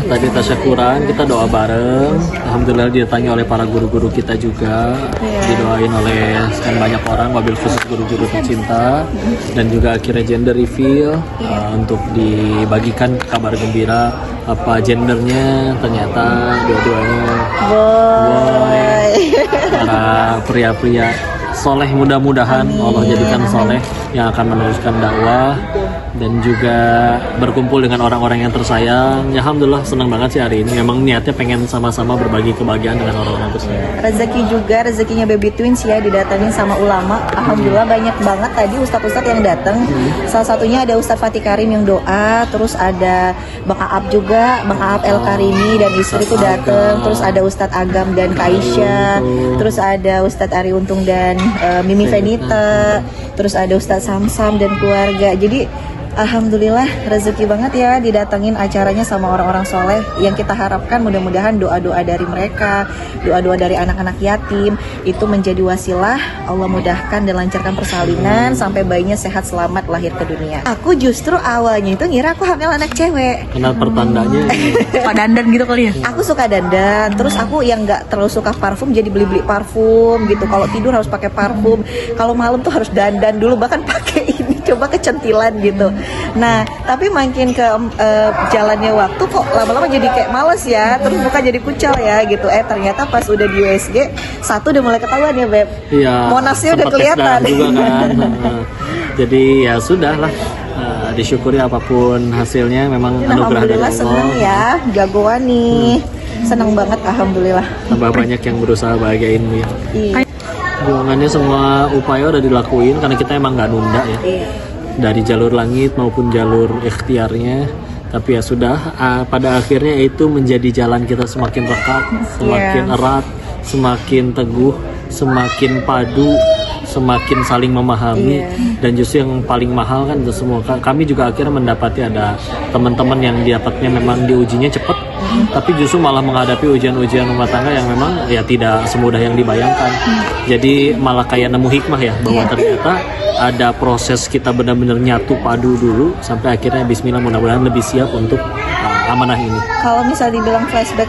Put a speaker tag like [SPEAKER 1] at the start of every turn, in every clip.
[SPEAKER 1] tadi tasyakuran, kita doa bareng. Alhamdulillah didatangi oleh para guru-guru kita juga, didoain oleh sekian banyak orang, wabil khusus guru-guru tercinta, dan juga akhirnya gender reveal untuk dibagikan kabar gembira apa gendernya, ternyata dua-duanya boy. Para pria-pria soleh, mudah-mudahan Allah jadikan soleh yang akan meneruskan dakwah dan juga berkumpul dengan orang-orang yang tersayang. Ya, alhamdulillah senang banget sih hari ini. Memang niatnya pengen sama-sama berbagi kebahagiaan dengan orang-orang tersayang.
[SPEAKER 2] Rezeki juga, rezekinya Baby Twins ya, didatengin sama ulama. Alhamdulillah banyak banget tadi ustadz-ustadz yang datang. Salah satunya ada Ustadz Fatih Karim yang doa, terus ada Bang Aap juga, Bang Aap El Karimi dan istri itu datang. Terus ada Ustadz Agam dan Kaisha, terus ada Ustadz Ari Untung dan Mimi Venita, terus ada Ustadz Samsam dan keluarga. Jadi alhamdulillah rezeki banget ya didatengin acaranya sama orang-orang soleh yang kita harapkan mudah-mudahan doa-doa dari mereka, doa-doa dari anak-anak yatim itu menjadi wasilah Allah mudahkan dan lancarkan persalinan sampai bayinya sehat selamat lahir ke dunia. Aku justru awalnya itu ngira aku hamil anak cewek.
[SPEAKER 1] Kenal pertandanya?
[SPEAKER 3] Suka dandan gitu kali ya?
[SPEAKER 2] Aku suka dandan, terus aku yang nggak terlalu suka parfum jadi beli-beli parfum gitu. Kalau tidur harus pakai parfum, kalau malam tuh harus dandan dulu, bahkan pakai ini coba kecentilan gitu. Nah, tapi makin ke jalannya waktu kok lama-lama jadi kayak males ya, terus muka jadi kucel ya gitu. Ternyata pas udah di USG satu udah mulai ketahuan ya Beb.
[SPEAKER 1] Iya.
[SPEAKER 2] Monasnya udah kelihatan.
[SPEAKER 1] Juga kan. Jadi ya sudah lah. Disyukuri apapun hasilnya, memang anugerah dari
[SPEAKER 2] Alhamdulillah
[SPEAKER 1] Allah.
[SPEAKER 2] seneng ya, jagoan nih. Seneng banget alhamdulillah.
[SPEAKER 1] Tambah banyak yang berusaha bahagiain ya.
[SPEAKER 2] Iya.
[SPEAKER 1] Hubungannya semua upaya udah dilakuin karena kita emang nggak nunda ya.
[SPEAKER 2] Iya.
[SPEAKER 1] Dari jalur langit maupun jalur ikhtiarnya, tapi ya sudah, pada akhirnya itu menjadi jalan kita semakin rekat, semakin erat, semakin teguh, semakin padu, semakin saling memahami. Dan justru yang paling mahal kan itu semua, kami juga akhirnya mendapati ada teman-teman yang dapatnya memang diujinya cepat, tapi justru malah menghadapi ujian-ujian rumah tangga yang memang ya tidak semudah yang dibayangkan. Jadi malah kayak nemu hikmah ya, bahwa ternyata ada proses kita benar-benar nyatu padu dulu sampai akhirnya bismillah, mudah-mudahan lebih siap untuk amanah ini.
[SPEAKER 2] Kalau misal dibilang flashback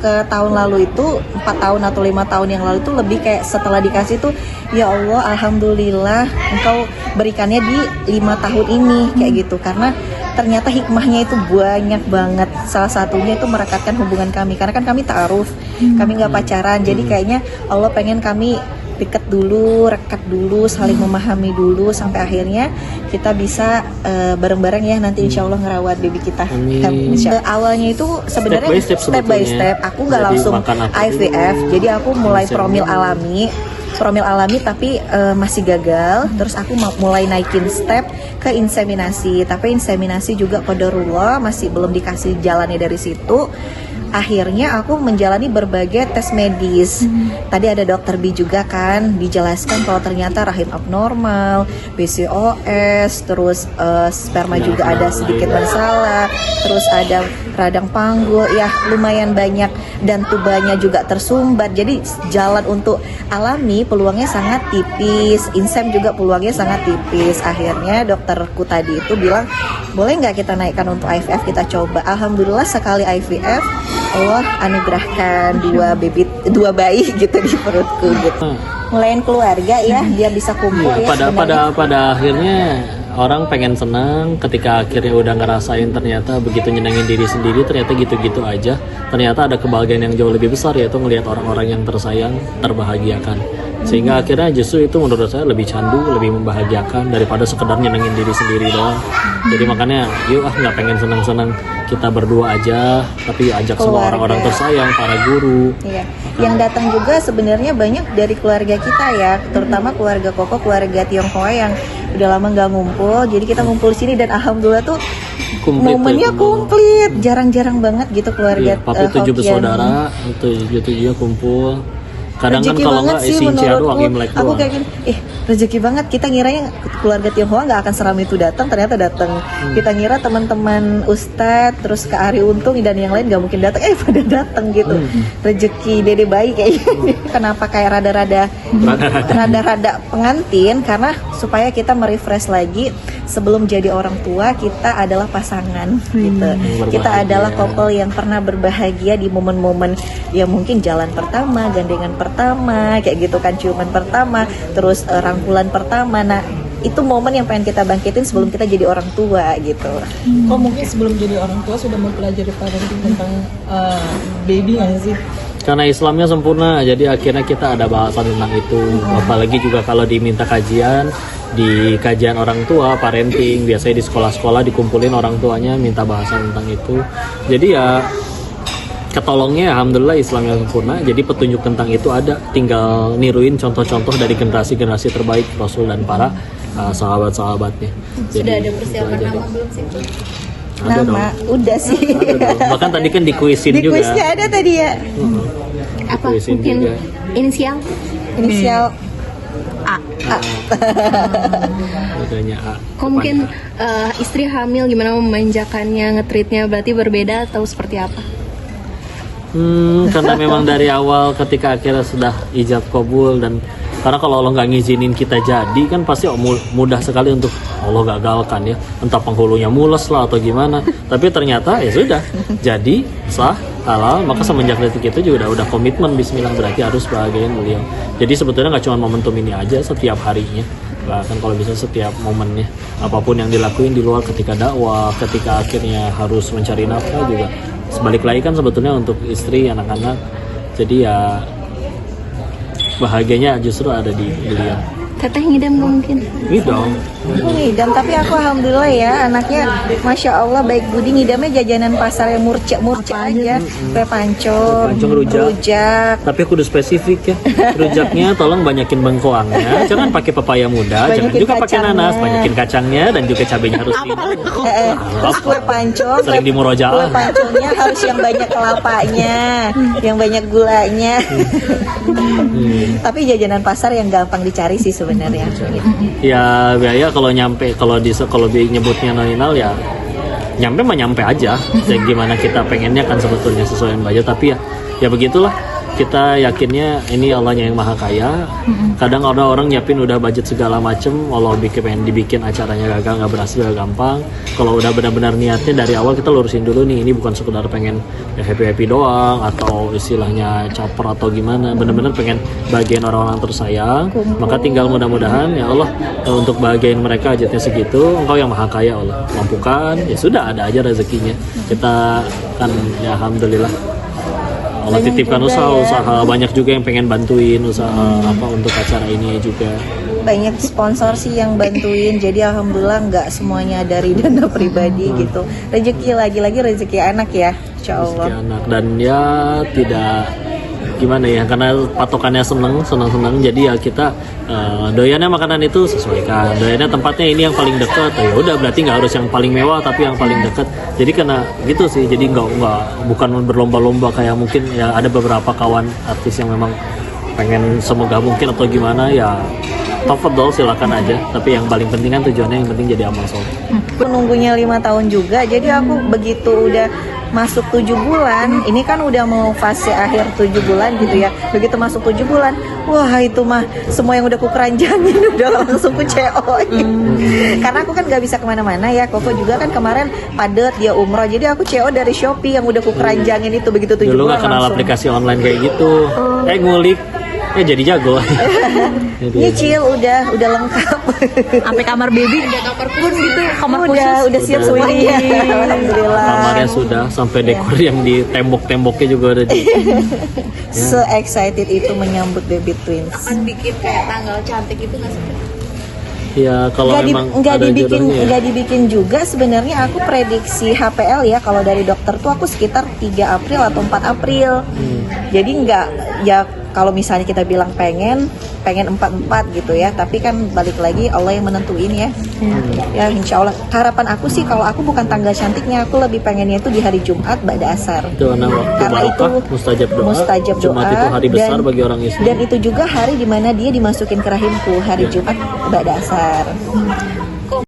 [SPEAKER 2] ke tahun lalu itu 4 tahun atau 5 tahun yang lalu itu lebih kayak setelah dikasih tuh ya Allah alhamdulillah engkau berikannya di 5 tahun ini kayak gitu, karena ternyata hikmahnya itu banyak banget. Salah satunya itu merekatkan hubungan kami, karena kan kami ta'aruf, kami nggak pacaran, jadi kayaknya Allah pengen kami dekat dulu, rekat dulu, saling memahami dulu sampai akhirnya kita bisa bareng-bareng ya nanti insya Allah ngerawat baby kita. Awalnya itu sebenarnya step by step, aku nggak langsung IVF, jadi aku mulai promil alami tapi masih gagal. Terus aku mulai naikin step ke inseminasi, tapi inseminasi juga qadarullah masih belum dikasih jalannya dari situ. Akhirnya aku menjalani berbagai tes medis. Tadi ada dokter B juga kan dijelaskan kalau ternyata rahim abnormal, PCOS, terus sperma juga ada sedikit masalah, terus ada radang panggul, ya lumayan banyak, dan tubanya juga tersumbat. Jadi jalan untuk alami peluangnya sangat tipis, insem juga peluangnya sangat tipis. Akhirnya dokterku tadi itu bilang, boleh nggak kita naikkan untuk IVF, kita coba. Alhamdulillah sekali IVF Allah anugerahkan dua bayi gitu di perutku gitu. Mulain keluarga ya, biar bisa kumpul ya.
[SPEAKER 1] Pada akhirnya orang pengen senang ketika akhirnya udah ngerasain ternyata begitu nyenengin diri sendiri, ternyata gitu-gitu aja. Ternyata ada kebahagiaan yang jauh lebih besar, yaitu ngelihat orang-orang yang tersayang terbahagiakan. Sehingga akhirnya justru itu menurut saya lebih candu, lebih membahagiakan daripada sekedar nyenengin diri sendiri doang. Jadi makanya yuk nggak pengen senang-senang, kita berdua aja, tapi ajak semua orang-orang tersayang, para guru.
[SPEAKER 2] Iya. Yang datang juga sebenarnya banyak dari keluarga kita ya, terutama keluarga Koko, keluarga Tionghoa yang udah lama nggak ngumpul. Jadi kita ngumpul sini dan alhamdulillah tuh momennya komplit. Jarang-jarang banget gitu keluarga.
[SPEAKER 1] Papi 7 bersaudara, itu juga kumpul. Kadang kan kalau nggak isiin doang Imlek doang.
[SPEAKER 2] Aku kayak gini, rezeki banget. Kita ngiranya keluarga Tionghoa nggak akan seram itu datang, ternyata datang. Kita ngira teman-teman Ustadz terus ke Ari Untung dan yang lain nggak mungkin datang, pada datang gitu. Rezeki dede bayi kayaknya. Kenapa kayak rada-rada pengantin? Karena supaya kita merefresh lagi sebelum jadi orang tua, kita adalah pasangan gitu. Kita adalah couple yang pernah berbahagia di momen-momen ya mungkin jalan pertama, gandengan pertama, kayak gitu kan, ciuman pertama, terus rangkulan pertama. Nah, itu momen yang pengen kita bangkitin sebelum kita jadi orang tua gitu.
[SPEAKER 4] Oh mungkin sebelum jadi orang tua sudah mempelajari parenting tentang baby nggak sih?
[SPEAKER 1] Karena Islamnya sempurna, jadi akhirnya kita ada bahasan tentang itu. Apalagi juga kalau diminta kajian, di kajian orang tua, parenting, biasanya di sekolah-sekolah dikumpulin orang tuanya minta bahasan tentang itu. Jadi ya ketolongnya alhamdulillah Islamnya sempurna, jadi petunjuk tentang itu ada, tinggal niruin contoh-contoh dari generasi-generasi terbaik Rasul dan para sahabat-sahabatnya.
[SPEAKER 3] Sudah ada persiapan nama belum sih?
[SPEAKER 1] Ada
[SPEAKER 2] Nama
[SPEAKER 1] dong.
[SPEAKER 2] udah sih.
[SPEAKER 1] Ada dong. Bahkan tadi kan dikuisin
[SPEAKER 2] Di
[SPEAKER 1] juga.
[SPEAKER 2] kuisnya ada tadi ya.
[SPEAKER 3] Apa
[SPEAKER 1] Dikuisin
[SPEAKER 3] mungkin
[SPEAKER 1] juga.
[SPEAKER 3] inisial?
[SPEAKER 2] Inisial
[SPEAKER 1] Adanya A.
[SPEAKER 3] Kok mungkin istri hamil gimana memanjakannya, ngetritnya, berarti berbeda atau seperti apa?
[SPEAKER 1] Karena memang dari awal ketika akhirnya sudah ijab kabul, dan karena kalau Allah nggak ngizinin kita jadi kan pasti mudah sekali untuk Allah gagalkan ya, entah penghulunya mules lah atau gimana. Tapi ternyata ya sudah jadi sah halal, maka semenjak detik itu juga udah komitmen Bismillah, berarti harus bahagiain beliau. Jadi sebetulnya nggak cuma momentum ini aja, setiap harinya, bahkan kalau bisa setiap momennya, apapun yang dilakuin di luar, ketika dakwah, ketika akhirnya harus mencari nafkah juga sebalik lagi kan sebetulnya untuk istri, anak-anak. Jadi ya bahagianya justru ada di beliau.
[SPEAKER 3] Teteh ngidam nggak mungkin?
[SPEAKER 1] Ngidam.
[SPEAKER 2] ngidam, tapi aku alhamdulillah ya anaknya Masya Allah baik budi. Ngidamnya jajanan pasar yang murca aja, kue pancong, rujak.
[SPEAKER 1] Tapi aku udah spesifik ya, rujaknya tolong banyakin bengkoangnya, jangan pakai pepaya muda, jangan juga pakai nanas, banyakin kacangnya dan juga cabenya harus
[SPEAKER 2] Terus kue pancong,
[SPEAKER 1] sering di
[SPEAKER 2] kue
[SPEAKER 1] murojaah.
[SPEAKER 2] pancongnya harus yang banyak kelapanya, yang banyak gulanya. Tapi jajanan pasar yang gampang dicari sih sebenarnya.
[SPEAKER 1] Ya biaya kalau nyampe, kalau nyebutnya nominal ya nyampe mah nyampe aja. Jadi gimana kita pengennya kan sebetulnya sesuai dengan budget, tapi ya begitulah. Kita yakinnya ini Allahnya yang maha kaya. Kadang orang nyiapin udah budget segala macem, Allah pengen dibikin acaranya gagal, nggak berhasil gampang. Kalau udah benar-benar niatnya dari awal, kita lurusin dulu nih, ini bukan sekedar pengen ya happy doang atau istilahnya caper atau gimana, benar-benar pengen bagian orang-orang tersayang. Maka tinggal mudah-mudahan ya Allah, untuk bagian mereka hajatnya segitu, Engkau yang maha kaya Allah mampukan, ya sudah ada aja rezekinya. Kita kan ya alhamdulillah Allah titipkan usaha banyak juga yang pengen bantuin usaha apa untuk acara ini juga.
[SPEAKER 2] Banyak sponsor sih yang bantuin, jadi alhamdulillah nggak semuanya dari dana pribadi gitu. Rezeki lagi-lagi rezeki anak ya, insya Allah.
[SPEAKER 1] Rezeki anak, dan ya tidak gimana ya, karena patokannya seneng, jadi ya kita doyannya makanan itu sesuaikan, doyannya tempatnya ini yang paling dekat, ya udah berarti nggak harus yang paling mewah tapi yang paling dekat. Jadi karena gitu sih, jadi bukan berlomba-lomba kayak mungkin ya ada beberapa kawan artis yang memang pengen semoga mungkin atau gimana, ya tafadhol silakan aja, tapi yang paling penting kan tujuannya yang penting jadi amal soleh.
[SPEAKER 2] Aku nunggunya 5 tahun juga, jadi aku begitu udah masuk 7 bulan, ini kan udah mau fase akhir 7 bulan gitu ya. Begitu masuk 7 bulan, wah itu mah semua yang udah ku keranjangin udah langsung ku CO-in. Karena aku kan gak bisa kemana-mana ya, Koko juga kan kemarin padet dia umroh, jadi aku CO dari Shopee yang udah ku keranjangin itu. Begitu 7
[SPEAKER 1] Dulu
[SPEAKER 2] bulan
[SPEAKER 1] nggak kenal
[SPEAKER 2] langsung
[SPEAKER 1] aplikasi online kayak gitu, ngulik, jadi jago.
[SPEAKER 2] nyicil udah lengkap.
[SPEAKER 3] Sampai kamar baby ada kamar pun gitu, kamar
[SPEAKER 2] udah siap
[SPEAKER 1] Udah.
[SPEAKER 2] semuanya. Alhamdulillah.
[SPEAKER 1] Kamarnya sudah, sampai dekor yang di tembok-temboknya juga udah di.
[SPEAKER 2] So excited itu menyambut baby twins.
[SPEAKER 3] Akan bikin kayak tanggal cantik itu nggak sih?
[SPEAKER 1] Ya kalau memang ada jodohnya ya.
[SPEAKER 2] Nggak dibikin juga sebenarnya. Aku prediksi HPL ya, kalau dari dokter tuh aku sekitar 3 April atau 4 April. Jadi nggak, ya kalau misalnya kita bilang pengen pengen 4-4 gitu ya, tapi kan balik lagi Allah yang menentuin ya. Ya insya Allah harapan aku sih kalau aku bukan tanggal cantiknya, aku lebih pengennya itu di hari Jumat ba'da asar.
[SPEAKER 1] Itu karena waktu
[SPEAKER 2] Karena itu
[SPEAKER 1] barokah, mustajab doa.
[SPEAKER 2] doa,
[SPEAKER 1] Jumat itu hari besar bagi orang Islam.
[SPEAKER 2] dan itu juga hari dimana dia dimasukin ke rahimku, hari Jumat ba'da asar.